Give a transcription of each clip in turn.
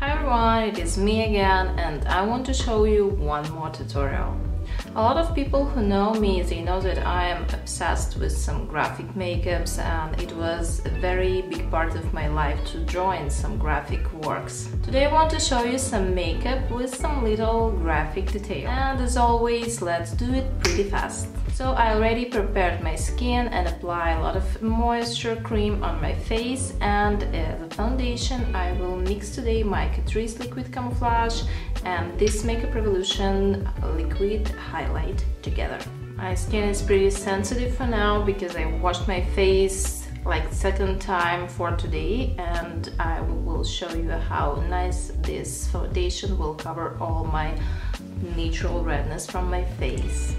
Hi everyone, it is me again and I want to show you one more tutorial. A lot of people who know me, they know that I am obsessed with some graphic makeups and it was a very big part of my life to draw in some graphic works. Today I want to show you some makeup with some little graphic detail. And as always, let's do it pretty fast. So I already prepared my skin and apply a lot of moisture cream on my face, and as a foundation I will mix today my Catrice Liquid Camouflage and this Makeup Revolution Liquid Highlight together. My skin is pretty sensitive for now because I washed my face like second time for today, and I will show you how nice this foundation will cover all my natural redness from my face.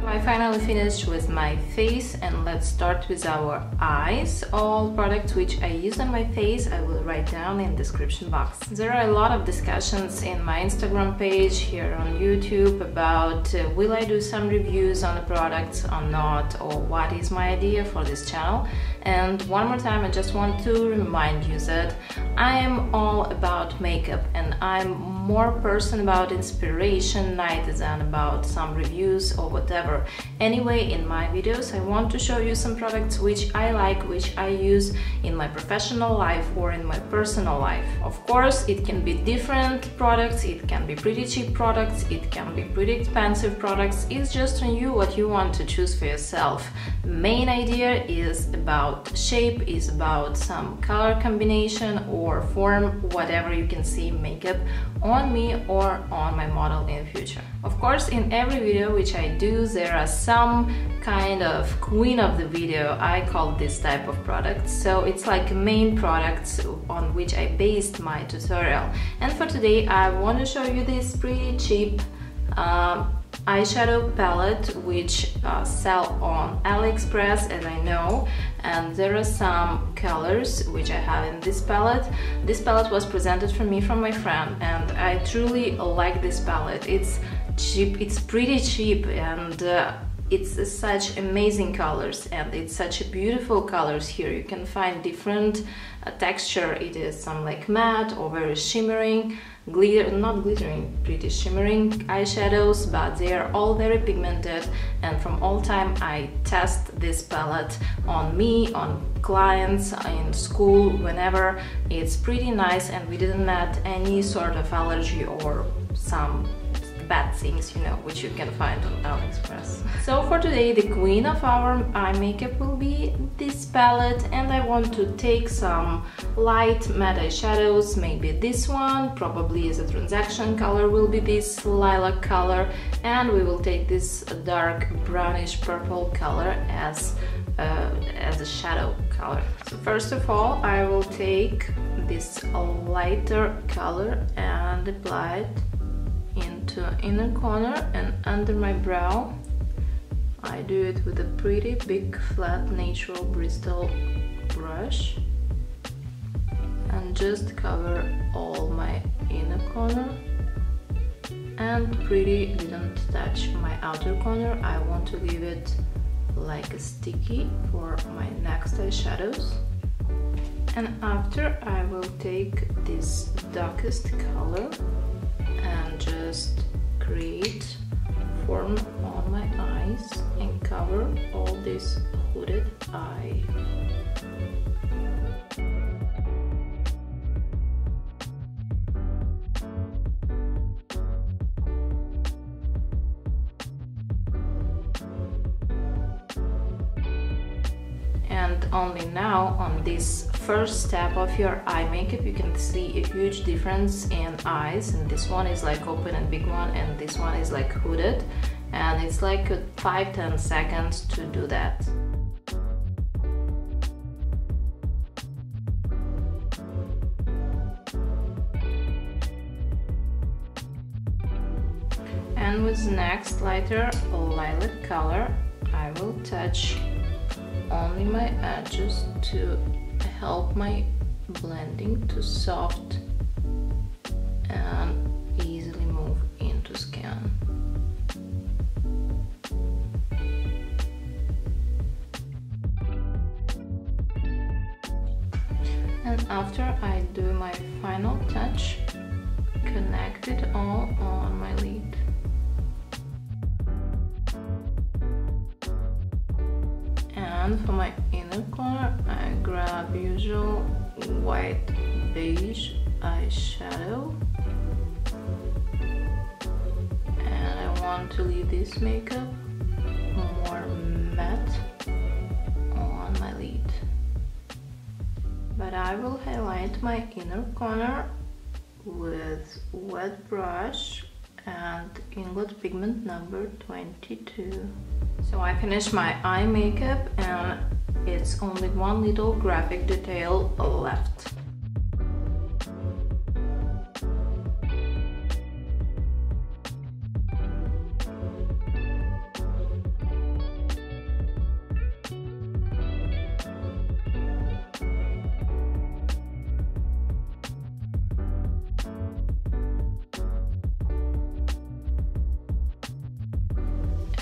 I finally finished with my face, and let's start with our eyes. All products which I use on my face I will write down in the description box. There are a lot of discussions in my Instagram page, here on YouTube, about will I do some reviews on the products or not, or what is my idea for this channel. And one more time I just want to remind you that I am all about makeup and I'm more person about inspiration neither than about some reviews or whatever. Anyway, in my videos I want to show you some products which I like, which I use in my professional life or in my personal life. Of course, it can be different products, it can be pretty cheap products, it can be pretty expensive products. It's just on you what you want to choose for yourself. The main idea is about shape, is about some color combination or form, whatever you can see makeup on me or on my model in the future. Of course, in every video which I do there are some kind of queen of the video, I call this type of product. So it's like main products on which I based my tutorial. And for today I want to show you this pretty cheap eyeshadow palette which sell on AliExpress, as I know, and there are some colors which I have in this palette. This palette was presented for me from my friend and I truly like this palette. It's cheap, it's pretty cheap, and it's such amazing colors and it's such beautiful colors. Here you can find different texture. It is some like matte or very shimmering, glitter, not glittering, pretty shimmering eyeshadows, but they are all very pigmented, and from all time I test this palette on me, on clients, in school, whenever. It's pretty nice and we didn't have any sort of allergy or some bad things, you know, which you can find on AliExpress. So for today the queen of our eye makeup will be this palette, and I want to take some light matte eyeshadows, maybe this one, probably as a transaction color will be this lilac color, and we will take this dark brownish purple color as a shadow color. So first of all I will take this lighter color and apply it into inner corner and under my brow. I do it with a pretty big flat natural bristle brush and just cover all my inner corner and pretty didn't touch my outer corner. I want to leave it like a sticky for my next eyeshadows. And after I will take this darkest color and just create form on my eyes and cover all this hooded eye. And only now on this first step of your eye makeup you can see a huge difference in eyes, and this one is like open and big one and this one is like hooded, and it's like 5-10 seconds to do that. And with next lighter lilac color, I will touch only my edges to help my blending to soft and easily move into skin. And after I do my final touch, connect it all on my lid. And for my inner corner, I grab usual white beige eyeshadow, and I want to leave this makeup more matte on my lid. But I will highlight my inner corner with wet brush and Inglot pigment number 22. So I finished my eye makeup and it's only one little graphic detail left.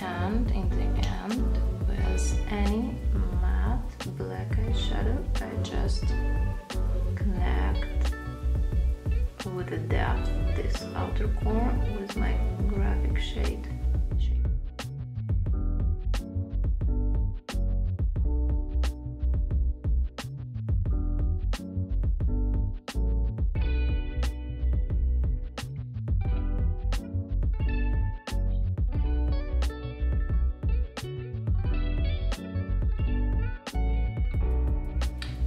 And in the end, with any matte black eyeshadow, I just connect with the depth this outer corner with my graphic shade.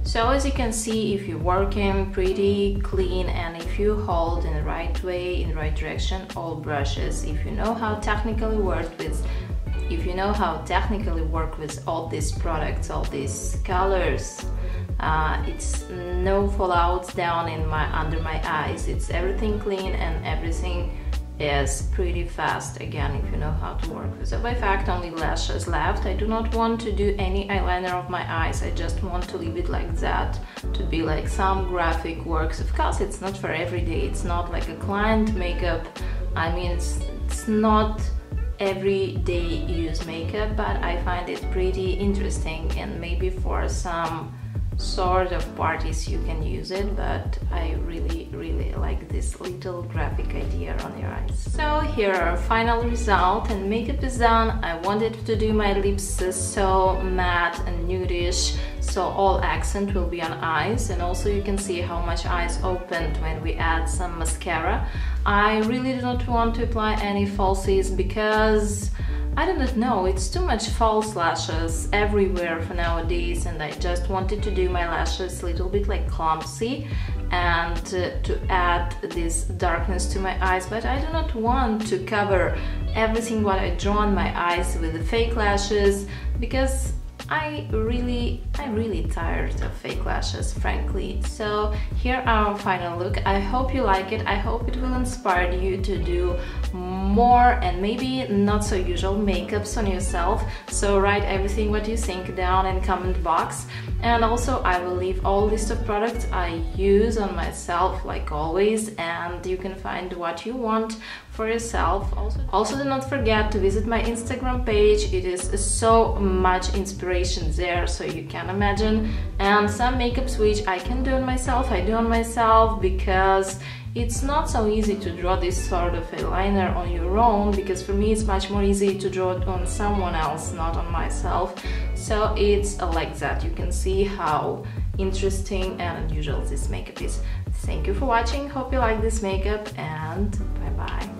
So as you can see, if you're working pretty clean and if you hold in the right way, in the right direction, all brushes, if you know how technically work with all these products, all these colors, it's no fallouts down in under my eyes. It's everything clean and everything is pretty fast again if you know how to work with it. By fact, only lashes left. I do not want to do any eyeliner of my eyes. I just want to leave it like that, to be like some graphic works. Of course, it's not for every day. It's not like a client makeup. I mean, it's not everyday use makeup, but I find it pretty interesting, and maybe for some sort of parties you can use it, but I really like this little graphic idea on your eyes. So here are final result, and makeup is done. I wanted to do my lips so matte and nudish, so all accent will be on eyes, and also you can see how much eyes opened when we add some mascara. I really do not want to apply any falsies because I do not know, it's too much false lashes everywhere for nowadays, and I just wanted to do my lashes a little bit like clumsy and to add this darkness to my eyes, but I do not want to cover everything what I draw on my eyes with the fake lashes, because I'm really tired of fake lashes, frankly. So here are our final look. I hope you like it. I hope it will inspire you to do more and maybe not so usual makeups on yourself. So write everything what you think down in comment box, and also I will leave all list of products I use on myself like always, and you can find what you want for yourself. Also do not forget to visit my Instagram page. It is so much inspiration there, so you can imagine, and some makeups which I can do on myself, I do on myself, because it's not so easy to draw this sort of eyeliner on your own, because for me it's much more easy to draw it on someone else, not on myself. So it's like that. You can see how interesting and unusual this makeup is. Thank you for watching, hope you like this makeup, and bye bye.